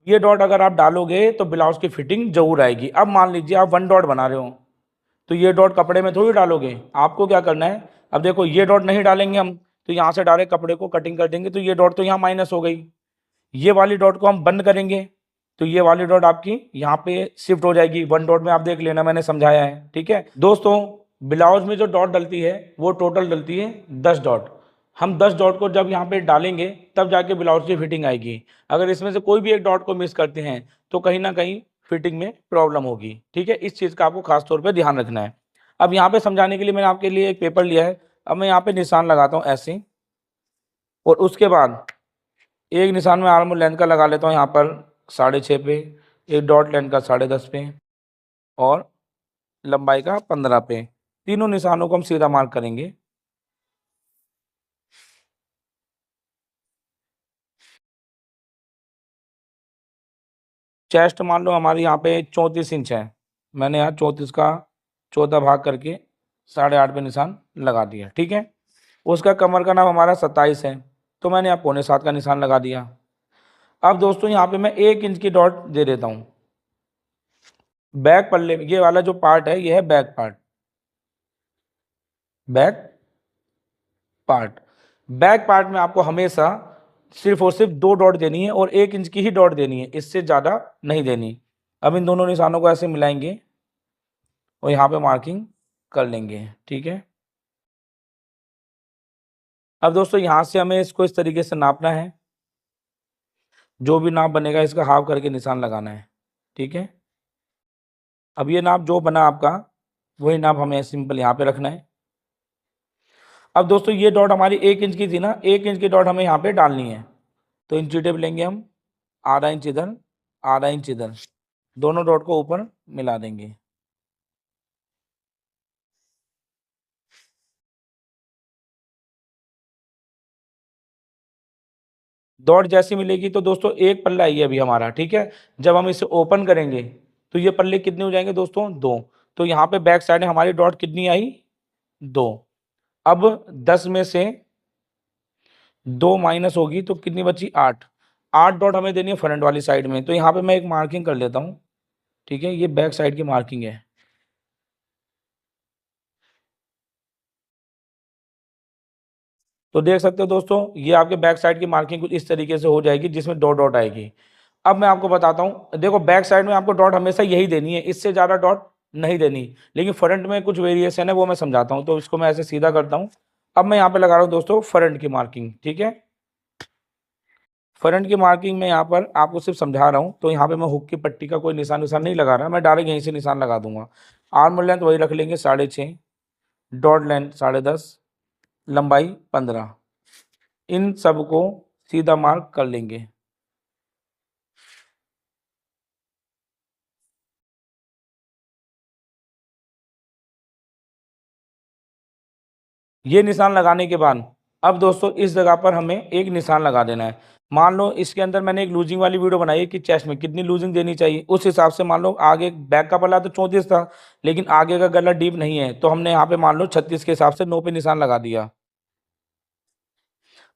ये डॉट अगर आप डालोगे तो ब्लाउज की फिटिंग जरूर आएगी। अब मान लीजिए आप 1 डॉट बना रहे हो, तो ये डॉट कपड़े में थोड़ी डालोगे, आपको क्या करना है, अब देखो ये डॉट नहीं डालेंगे हम, तो यहाँ से डायरेक्ट कपड़े को कटिंग कर देंगे, तो ये डॉट तो यहाँ माइनस हो गई। ये वाली डॉट को हम बंद करेंगे, तो ये वाली डॉट आपकी यहाँ पे शिफ्ट हो जाएगी। 1 डॉट में आप देख लेना, मैंने समझाया है, ठीक है दोस्तों। ब्लाउज में जो डॉट डलती है वो टोटल डलती है 10 डॉट। हम 10 डॉट को जब यहाँ पे डालेंगे तब जाके ब्लाउज की फिटिंग आएगी। अगर इसमें से कोई भी एक डॉट को मिस करते हैं तो कहीं ना कहीं फिटिंग में प्रॉब्लम होगी, ठीक है। इस चीज़ का आपको खास तौर पे ध्यान रखना है। अब यहाँ पे समझाने के लिए मैंने आपके लिए एक पेपर लिया है। अब मैं यहाँ पे निशान लगाता हूँ ऐसे, और उसके बाद एक निशान में आर्म लेंथ का लगा लेता हूँ यहाँ पर 6.5 पे, एक डॉट लेंथ का 10.5 पे, और लंबाई का 15 पे। तीनों निशानों को हम सीधा मार्क करेंगे। चेस्ट मान लो हमारी यहाँ पे 34 इंच है, मैंने यहाँ 34 का 14 भाग करके 8.5 पे निशान लगा दिया, ठीक है। उसका कमर का नाम हमारा 27 है, तो मैंने यहाँ 6.25 का निशान लगा दिया। अब दोस्तों यहाँ पे मैं 1 इंच की डॉट दे देता हूँ। बैक पल्ले, ये वाला जो पार्ट है ये है back part, back part. Back part में आपको हमेशा सिर्फ और सिर्फ 2 डॉट देनी है, और 1 इंच की ही डॉट देनी है, इससे ज़्यादा नहीं देनी। अब इन दोनों निशानों को ऐसे मिलाएंगे और यहाँ पे मार्किंग कर लेंगे, ठीक है। अब दोस्तों यहाँ से हमें इसको इस तरीके से नापना है, जो भी नाप बनेगा इसका हाफ करके निशान लगाना है, ठीक है। अब ये नाप जो बना आपका, वही नाप हमें सिंपल यहाँ पे रखना है। अब दोस्तों ये डॉट हमारी 1 इंच की थी ना, 1 इंच की डॉट हमें यहाँ पे डालनी है, तो इंची टेप लेंगे हम, आधा इंच इधर, आधा इंच इधर, दोनों डॉट को ऊपर मिला देंगे। डॉट जैसी मिलेगी तो दोस्तों एक पल्ला ही है अभी हमारा, ठीक है। जब हम इसे ओपन करेंगे तो ये पल्ले कितने हो जाएंगे दोस्तों, 2। तो यहाँ पे बैक साइड में हमारी डॉट कितनी आई, 2। अब 10 में से 2 माइनस होगी तो कितनी बची, 8। 8 डॉट हमें देनी है फ्रंट वाली साइड में, तो यहाँ पे मैं एक मार्किंग कर लेता हूँ, ठीक है। ये बैक साइड की मार्किंग है। तो देख सकते हो दोस्तों, ये आपके बैक साइड की मार्किंग कुछ इस तरीके से हो जाएगी, जिसमें डॉट डॉट आएगी। अब मैं आपको बताता हूँ, देखो बैक साइड में आपको डॉट हमेशा यही देनी है, इससे ज़्यादा डॉट नहीं देनी, लेकिन फ्रंट में कुछ वेरिएशन है वो मैं समझाता हूँ। तो इसको मैं ऐसे सीधा करता हूँ। अब मैं यहाँ पे लगा रहा हूँ दोस्तों फ्रंट की मार्किंग, ठीक है। फ्रंट की मार्किंग में यहाँ पर आपको सिर्फ समझा रहा हूँ, तो यहाँ पे मैं हुक की पट्टी का कोई निशान निशान नहीं लगा रहा, मैं डायरेक्ट यहीं से निशान लगा दूंगा। आर्म लेंथ वही रख लेंगे 6.5, डॉट लेंथ 10.5, लंबाई 15, इन सब को सीधा मार्क कर लेंगे। ये निशान लगाने के बाद अब दोस्तों इस जगह पर हमें एक निशान लगा देना है। मान लो इसके अंदर मैंने एक लूजिंग वाली वीडियो बनाई है कि चेस्ट में कितनी लूजिंग देनी चाहिए, उस हिसाब से मान लो आगे बैक का पल्ला तो 34 था, लेकिन आगे का गला डीप नहीं है, तो हमने यहाँ पे मान लो 36 के हिसाब से 9 पे निशान लगा दिया।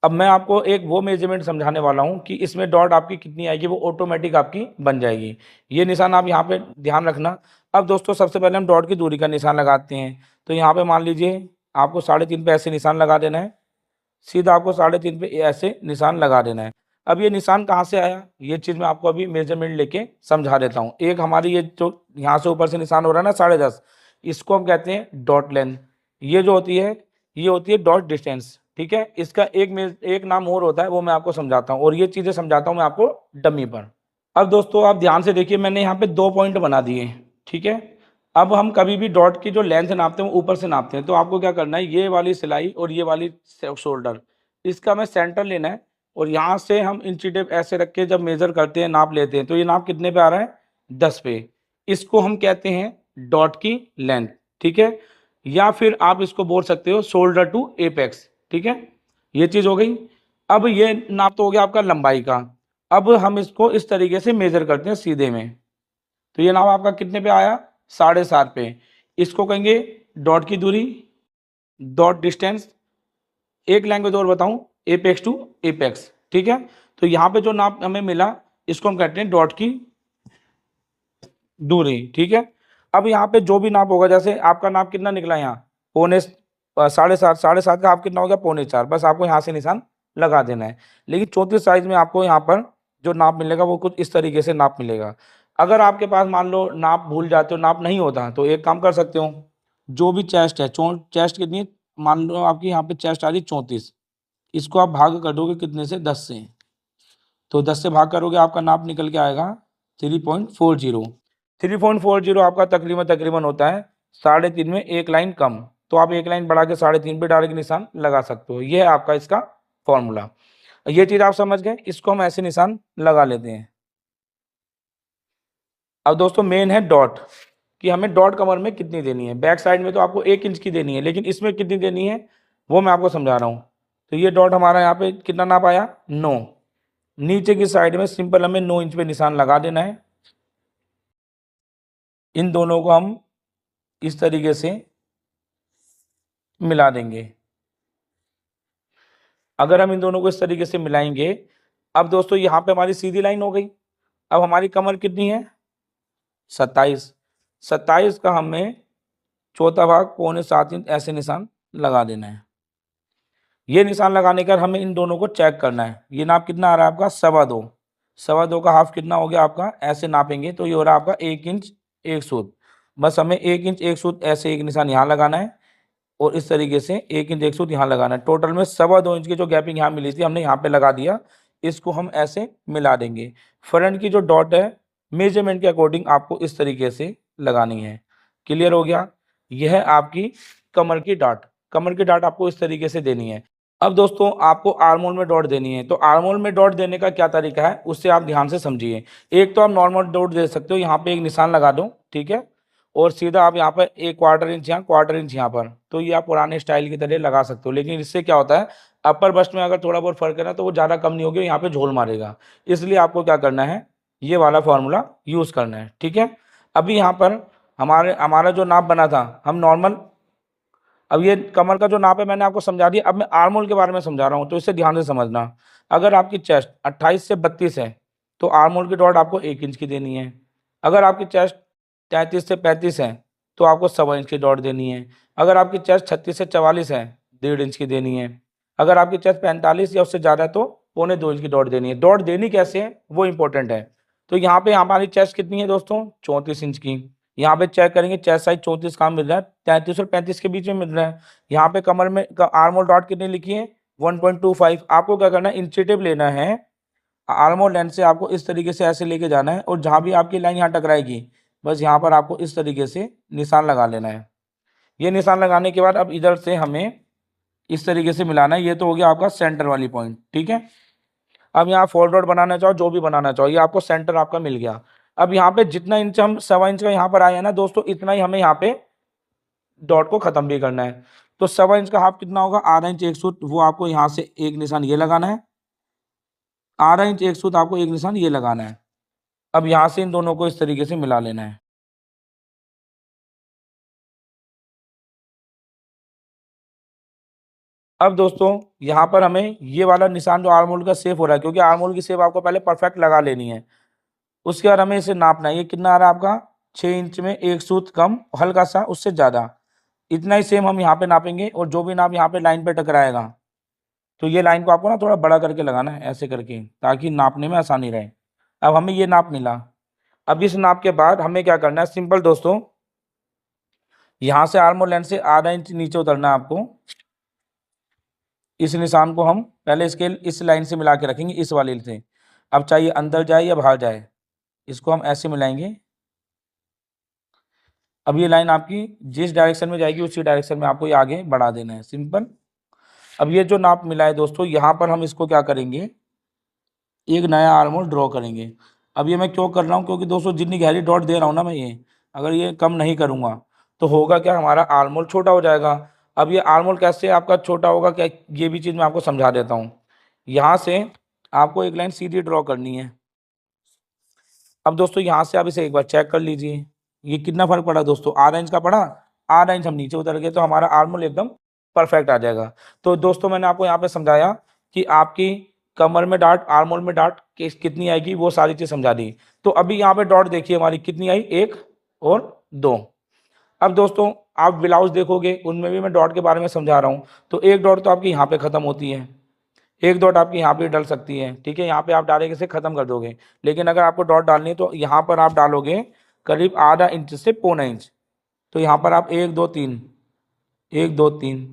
अब मैं आपको एक वो मेजरमेंट समझाने वाला हूँ कि इसमें डॉट आपकी कितनी आएगी, वो ऑटोमेटिक आपकी बन जाएगी। ये निशान आप यहाँ पे ध्यान रखना। अब दोस्तों सबसे पहले हम डॉट की दूरी का निशान लगाते हैं, तो यहाँ पे मान लीजिए आपको 3.5 पे ऐसे निशान लगा देना है, सीधा आपको 3.5 पे ऐसे निशान लगा देना है। अब ये निशान कहाँ से आया, ये चीज़ मैं आपको अभी मेजरमेंट लेके समझा देता हूँ। एक हमारी ये जो यहाँ से ऊपर से निशान हो रहा है ना 10.5, इसको हम कहते हैं डॉट लेंथ। ये जो होती है ये होती है डॉट डिस्टेंस, ठीक है। इसका एक नाम और होता है, वो मैं आपको समझाता हूँ, और ये चीज़ें समझाता हूँ मैं आपको डमी पर। अब दोस्तों आप ध्यान से देखिए, मैंने यहाँ पे 2 पॉइंट बना दिए, ठीक है। अब हम कभी भी डॉट की जो लेंथ नापते हैं वो ऊपर से नापते हैं, तो आपको क्या करना है, ये वाली सिलाई और ये वाली शोल्डर, इसका हमें सेंटर लेना है, और यहाँ से हम इंची टेप ऐसे रख के जब मेजर करते हैं, नाप लेते हैं, तो ये नाप कितने पे आ रहा है, 10 पे। इसको हम कहते हैं डॉट की लेंथ, ठीक है। या फिर आप इसको बोल सकते हो शोल्डर टू एपेक्स, ठीक है। ये चीज़ हो गई। अब ये नाप तो हो गया आपका लंबाई का। अब हम इसको इस तरीके से मेजर करते हैं सीधे में, तो ये नाप आपका कितने पे आया, 7.5 पे। इसको कहेंगे डॉट की दूरी, डॉट डिस्टेंस। एक लैंग्वेज और बताऊं, एपेक्स टू एपेक्स, ठीक है। तो यहाँ पे जो नाप हमें मिला, इसको हम कहते हैं डॉट की दूरी। ठीक है, अब यहाँ पे जो भी नाप होगा, जैसे आपका नाप कितना निकला यहाँ, 7.5, 7.5 का आप कितना हो गया 4.25, बस आपको यहाँ से निशान लगा देना है। लेकिन 34 साइज में आपको यहाँ पर जो नाप मिलेगा वो कुछ इस तरीके से नाप मिलेगा। अगर आपके पास मान लो नाप भूल जाते हो, नाप नहीं होता, तो एक काम कर सकते हो, जो भी चेस्ट है, चेस्ट कितनी, मान लो आपकी यहाँ पे चेस्ट आ रही 34, इसको आप भाग कर दोगे कितने से, 10 से, तो 10 से भाग करोगे आपका नाप निकल के आएगा 3.40। 3.40 आपका तकरीबन तकरीबन होता है 3.5 में एक लाइन कम, तो आप एक लाइन बढ़ा के 3.5 पे डायरेक्ट निशान लगा सकते हो। ये है आपका इसका फॉर्मूला। ये चीज आप समझ गए, इसको हम ऐसे निशान लगा लेते हैं। अब दोस्तों मेन है डॉट, कि हमें डॉट कमर में कितनी देनी है। बैक साइड में तो आपको 1 इंच की देनी है, लेकिन इसमें कितनी देनी है वो मैं आपको समझा रहा हूँ। तो ये डॉट हमारा यहाँ पे कितना नाप आया, 9। नीचे की साइड में सिंपल हमें 9 इंच पे निशान लगा देना है। इन दोनों को हम इस तरीके से मिला देंगे। अगर हम इन दोनों को इस तरीके से मिलाएंगे, अब दोस्तों यहाँ पे हमारी सीधी लाइन हो गई। अब हमारी कमर कितनी है, 27। 27 का हमें चौथा भाग 6.25 इंच ऐसे निशान लगा देना है। ये निशान लगाने का हमें इन दोनों को चेक करना है। ये नाप कितना आ रहा है आपका, 2.25। 2.25 का हाफ कितना हो गया आपका, ऐसे नापेंगे तो ये हो रहा है आपका 1 इंच 1 सूत। बस हमें 1 इंच 1 सूत ऐसे एक निशान यहाँ लगाना है, और इस तरीके से 1 इंच 1 सूत यहाँ लगाना है। टोटल में 2.25 इंच की जो गैपिंग यहाँ मिली थी हमने यहाँ पे लगा दिया। इसको हम ऐसे मिला देंगे। फ्रंट की जो डॉट है मेजरमेंट के अकॉर्डिंग आपको इस तरीके से लगानी है। क्लियर हो गया। यह है आपकी कमर की डाट। कमर की डाट आपको इस तरीके से देनी है। अब दोस्तों आपको आर्मोल में डॉट देनी है, तो आर्मोल में डॉट देने का क्या तरीका है उससे आप ध्यान से समझिए। एक तो आप नॉर्मल डॉट दे सकते हो, यहाँ पे एक निशान लगा दो, ठीक है, और सीधा आप यहाँ पर 1/4 इंच यहाँ, 1/4 इंच यहाँ पर, तो ये आप पुराने स्टाइल की तरह लगा सकते हो। लेकिन इससे क्या होता है, अपर बस्ट में अगर थोड़ा बहुत फर्क है ना, तो वो ज़्यादा कम नहीं होगी, यहाँ पे झोल मारेगा। इसलिए आपको क्या करना है, ये वाला फॉर्मूला यूज़ करना है। ठीक है, अभी यहाँ पर हमारा जो नाप बना था हम नॉर्मल, अब ये कमर का जो नाप है मैंने आपको समझा दिया। अब मैं आर्मोल के बारे में समझा रहा हूँ, तो इसे ध्यान से समझना। अगर आपकी चेस्ट 28 से 32 है, तो आर्मोल की डॉट आपको 1 इंच की देनी है। अगर आपकी चेस्ट 33 से 35 है, तो आपको 1.25 इंच की डॉट देनी है। अगर आपकी चेस्ट 36 से 44 है, 1.5 इंच की देनी है। अगर आपकी चेस्ट 45 या उससे ज़्यादा है, तो 1.25 इंच की डॉट देनी है। डॉट देनी कैसे है वो इंपॉर्टेंट है। तो यहाँ पे हमारी चेस्ट कितनी है दोस्तों, 34 इंच की। यहाँ पे चेक करेंगे चेस्ट साइज 34 कहाँ मिल रहा है, 33 और 35 के बीच में मिल रहा है। यहाँ पे कमर में आर्मोल डॉट कितनी लिखी है, 1.25। आपको क्या करना है, इंचेटिव लेना है। आर्मोल लेंथ से आपको इस तरीके से ऐसे लेके जाना है, और जहाँ भी आपकी लाइन यहाँ टकराएगी, बस यहाँ पर आपको इस तरीके से निशान लगा लेना है। ये निशान लगाने के बाद अब इधर से हमें इस तरीके से मिलाना है। ये तो हो गया आपका सेंटर वाली पॉइंट। ठीक है, अब यहाँ फोल्ड डॉट बनाना चाहो, जो भी बनाना चाहो, ये आपको सेंटर आपका मिल गया। अब यहाँ पे जितना इंच हम 1.25 इंच का यहाँ पर आया है ना दोस्तों, इतना ही हमें यहाँ पे डॉट को खत्म भी करना है। तो 1.25 इंच का हाफ कितना होगा, आधा इंच 1 सूत, वो आपको यहाँ से एक निशान ये लगाना है। आधा इंच 1 सूत आपको एक निशान ये लगाना है। अब यहाँ से इन दोनों को इस तरीके से मिला लेना है। अब दोस्तों यहाँ पर हमें ये वाला निशान जो आर्मोल का सेफ हो रहा है, क्योंकि आर्मोल की सेफ आपको पहले परफेक्ट लगा लेनी है। उसके बाद हमें इसे नापना है। ये कितना आ रहा है आपका, 6 इंच में 1 सूत कम, हल्का सा उससे ज़्यादा, इतना ही सेम हम यहाँ पे नापेंगे। और जो भी नाप यहाँ पे लाइन पे टकराएगा, तो ये लाइन को आपको ना थोड़ा बड़ा करके लगाना है ऐसे करके, ताकि नापने में आसानी रहे। अब हमें ये नाप मिला। अब इस नाप के बाद हमें क्या करना है, सिंपल दोस्तों, यहाँ से आर्मोल लेंथ से आधा इंच नीचे उतरना है आपको। इस निशान को हम पहले स्केल इस लाइन से मिला के रखेंगे, इस वाले से। अब चाहे अंदर जाए या बाहर जाए, इसको हम ऐसे मिलाएंगे। अब ये लाइन आपकी जिस डायरेक्शन में जाएगी उसी डायरेक्शन में आपको ये आगे बढ़ा देना है, सिंपल। अब ये जो नाप मिला है दोस्तों, यहाँ पर हम इसको क्या करेंगे, एक नया आर्मोल ड्रॉ करेंगे। अब ये मैं क्यों कर रहा हूँ, क्योंकि दोस्तों जितनी गहरी डॉट दे रहा हूँ ना मैं, ये अगर ये कम नहीं करूँगा तो होगा क्या, हमारा आर्मोल छोटा हो जाएगा। अब ये आर्मोल कैसे आपका छोटा होगा, क्या, ये भी चीज़ मैं आपको समझा देता हूँ। यहाँ से आपको एक लाइन सीधी ड्रॉ करनी है। अब दोस्तों यहाँ से आप इसे एक बार चेक कर लीजिए, ये कितना फर्क पड़ा दोस्तों, आधा इंच का पड़ा। आधा इंच हम नीचे उतर गए, तो हमारा आर्मोल एकदम परफेक्ट आ जाएगा। तो दोस्तों मैंने आपको यहाँ पे समझाया कि आपकी कमर में डॉट, आर्म होल में डॉट कितनी आएगी, वो सारी चीज समझा दी। तो अभी यहाँ पे डॉट देखिए हमारी कितनी आई, 1 और 2। अब दोस्तों आप ब्लाउज देखोगे, उनमें भी मैं डॉट के बारे में समझा रहा हूँ। तो एक डॉट तो आपकी यहाँ पे खत्म होती है, एक डॉट आपकी यहाँ पे डल सकती है, ठीक है, यहाँ पे आप डालेंगे से खत्म कर दोगे। लेकिन अगर आपको डॉट डालनी है तो यहाँ पर आप डालोगे करीब आधा इंच से पौना इंच। तो यहाँ पर आप 1 2 3, 1 2 3,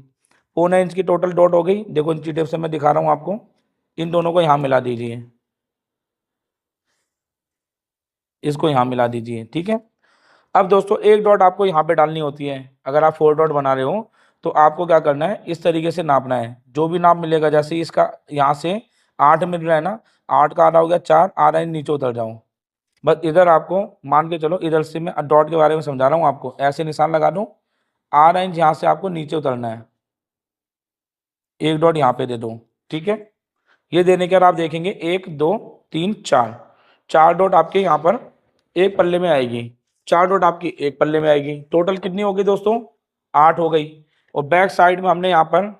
पौना इंच की टोटल डॉट हो गई। देखो इंची टेप से मैं दिखा रहा हूँ आपको, इन दोनों को यहाँ मिला दीजिए, इसको यहाँ मिला दीजिए, ठीक है। अब दोस्तों एक डॉट आपको यहाँ पे डालनी होती है। अगर आप 4 डॉट बना रहे हो तो आपको क्या करना है, इस तरीके से नापना है। जो भी नाप मिलेगा, जैसे इसका यहाँ से 8 मिल रहा है ना, 8 का आधा हो गया 4, आधा इंच नीचे उतर जाओ। बस इधर आपको मान के चलो, इधर से मैं डॉट के बारे में समझा रहा हूँ आपको, ऐसे निशान लगा दो, आधा इंच यहाँ से आपको नीचे उतरना है, एक डॉट यहाँ पे दे दो, ठीक है। ये देने के बाद आप देखेंगे 1 2 3 4, 4 डॉट आपके यहाँ पर एक पल्ले में आएगी, 4 डॉट आपकी एक पल्ले में आएगी। टोटल कितनी होगी दोस्तों, 8 हो गई। और बैक साइड में हमने यहाँ पर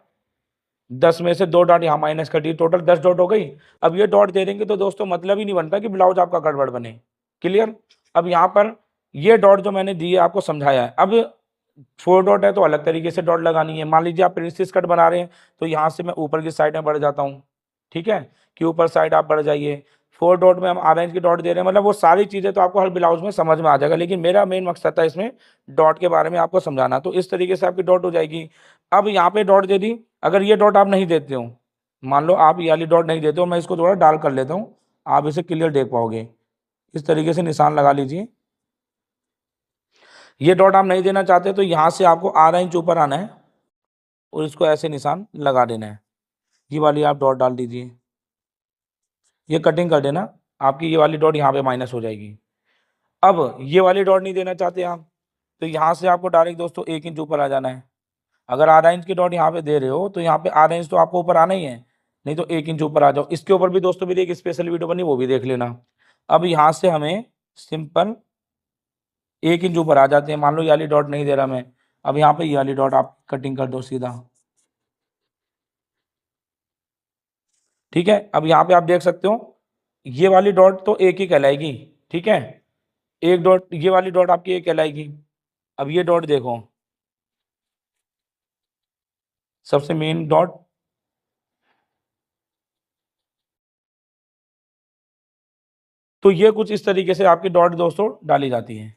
10 में से 2 डॉट यहाँ माइनस कर दी, टोटल 10 डॉट हो गई। अब ये डॉट दे देंगे तो दोस्तों मतलब ही नहीं बनता कि ब्लाउज आपका गड़बड़ बने। क्लियर। अब यहाँ पर ये डॉट जो मैंने दी है आपको समझाया है। अब 4 डॉट है तो अलग तरीके से डॉट लगानी है। मान लीजिए आप प्रिंसेस कट बना रहे हैं तो यहाँ से मैं ऊपर की साइड में बढ़ जाता हूँ, ठीक है, कि ऊपर साइड आप बढ़ जाइए। 4 डॉट में हम ऑरेंज की डॉट दे रहे हैं, मतलब वो सारी चीज़ें तो आपको हर ब्लाउज में समझ में आ जाएगा, लेकिन मेरा मेन मकसद था इसमें डॉट के बारे में आपको समझाना। तो इस तरीके से आपकी डॉट हो जाएगी। अब यहाँ पे डॉट दे दी, अगर ये डॉट आप नहीं देते हो, मान लो आप ये वाली डॉट नहीं देते हो, मैं इसको थोड़ा डाल कर लेता हूँ, आप इसे क्लियर देख पाओगे। इस तरीके से निशान लगा लीजिए। ये डॉट आप नहीं देना चाहते तो यहाँ से आपको आधा इंच ऊपर आना है और इसको ऐसे निशान लगा देना है। ये वाली आप डॉट डाल दीजिए, ये कटिंग कर देना, आपकी ये वाली डॉट यहाँ पे माइनस हो जाएगी। अब ये वाली डॉट नहीं देना चाहते आप तो यहाँ से आपको डायरेक्ट दोस्तों 1 इंच ऊपर आ जाना है। अगर आधा इंच की डॉट यहाँ पे दे रहे हो तो यहाँ पे आधा इंच तो आपको ऊपर आना ही है, नहीं तो 1 इंच ऊपर आ जाओ। इसके ऊपर भी दोस्तों मेरी एक स्पेशल वीडियो बनी, वो भी देख लेना। अब यहाँ से हमें सिंपल 1 इंच ऊपर आ जाते हैं। मान लो ये वाली डॉट नहीं दे रहा मैं, अब यहाँ पे ये वाली डॉट आप कटिंग कर दो सीधा, ठीक है। अब यहाँ पे आप देख सकते हो ये वाली डॉट तो एक ही कहलाएगी, ठीक है, एक डॉट, ये वाली डॉट आपकी एक कहलाएगी। अब ये डॉट देखो, सबसे मेन डॉट, तो ये कुछ इस तरीके से आपकी डॉट दोस्तों डाली जाती है।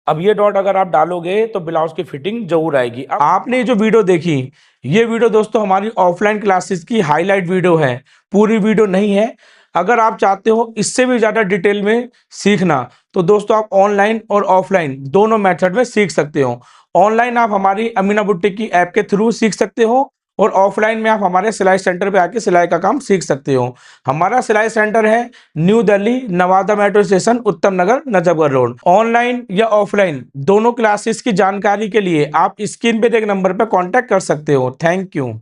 अब ये डॉट अगर आप डालोगे तो ब्लाउज की फिटिंग जरूर आएगी। अब आपने जो वीडियो देखी, ये वीडियो दोस्तों हमारी ऑफलाइन क्लासेस की हाईलाइट वीडियो है, पूरी वीडियो नहीं है। अगर आप चाहते हो इससे भी ज़्यादा डिटेल में सीखना तो दोस्तों आप ऑनलाइन और ऑफलाइन दोनों मेथड में सीख सकते हो। ऑनलाइन आप हमारी अमीना बुटीक की ऐप के थ्रू सीख सकते हो और ऑफलाइन में आप हमारे सिलाई सेंटर पे आके सिलाई का काम सीख सकते हो। हमारा सिलाई सेंटर है new Delhi Nawada metro station, उत्तम नगर, नजफगढ़ रोड। ऑनलाइन या ऑफलाइन दोनों क्लासेस की जानकारी के लिए आप स्क्रीन पे एक नंबर पर कॉन्टैक्ट कर सकते हो। Thank you.